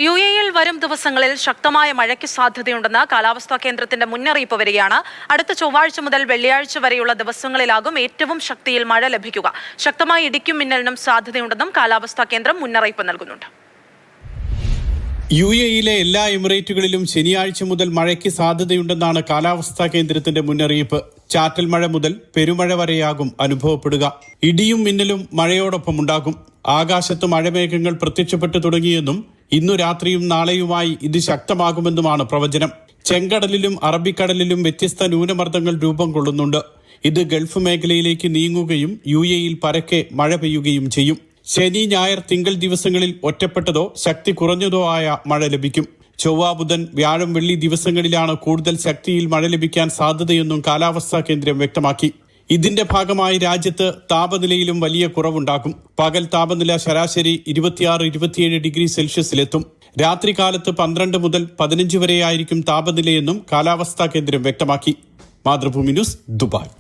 യുഎഇയിൽ വരും ദിവസങ്ങളിൽ ശക്തമായ മഴയ്ക്ക് സാധ്യതയുണ്ടെന്ന് കാലാവസ്ഥാ കേന്ദ്രത്തിന്റെ മുന്നറിയിപ്പ് വരികയാണ്. അടുത്ത ചൊവ്വാഴ്ച മുതൽ വെള്ളിയാഴ്ച വരെയുള്ള ദിവസങ്ങളിലാകും ഏറ്റവും ശക്തിയിൽ മഴ ലഭിക്കുക. ശക്തമായ ഇടിക്കും മിന്നലിനും സാധ്യതയുണ്ടെന്നും കാലാവസ്ഥാ കേന്ദ്രം മുന്നറിയിപ്പ് നൽകുന്നുണ്ട്. യുഎഇയിലെ എല്ലാ എമിറേറ്റുകളിലും ശനിയാഴ്ച മുതൽ മഴയ്ക്ക് സാധ്യതയുണ്ടെന്നാണ് കാലാവസ്ഥാ കേന്ദ്രത്തിന്റെ മുന്നറിയിപ്പ്. ചാറ്റൽ മഴ മുതൽ പെരുമഴ വരെയാകും അനുഭവപ്പെടുക. ഇടിയും മിന്നലും മഴയോടൊപ്പം ഉണ്ടാകും. ആകാശത്ത് മഴമേഘങ്ങൾ പ്രത്യക്ഷപ്പെട്ടു തുടങ്ങിയെന്നും ഇന്നു രാത്രിയും നാളെയുമായി ഇത് ശക്തമാകുമെന്നുമാണ് പ്രവചനം. ചെങ്കടലിലും അറബിക്കടലിലും വ്യത്യസ്ത ന്യൂനമർദ്ദങ്ങൾ രൂപം കൊള്ളുന്നുണ്ട്. ഇത് ഗൾഫ് മേഖലയിലേക്ക് നീങ്ങുകയും യുഎഇയിൽ പരക്കെ മഴ പെയ്യുകയും ചെയ്യും. ശനി, ഞായർ, തിങ്കൾ ദിവസങ്ങളിൽ ഒറ്റപ്പെട്ടതോ ശക്തി കുറഞ്ഞതോ ആയ മഴ ലഭിക്കും. ചൊവ്വ, ബുധൻ, വ്യാഴം, വെള്ളി ദിവസങ്ങളിലാണ് കൂടുതൽ ശക്തിയിൽ മഴ ലഭിക്കാൻ സാധ്യതയെന്നും കാലാവസ്ഥാ കേന്ദ്രം വ്യക്തമാക്കി. ഇതിന്റെ ഭാഗമായി രാജ്യത്ത് താപനിലയിലും വലിയ കുറവുണ്ടാകും. പകൽ താപനില ശരാശരി 26-27 ഡിഗ്രി സെൽഷ്യസിലെത്തും. രാത്രികാലത്ത് 12 മുതൽ 15 വരെയായിരിക്കും താപനിലയെന്നും കാലാവസ്ഥാ കേന്ദ്രം വ്യക്തമാക്കി. Mathrubhumi news, Dubai.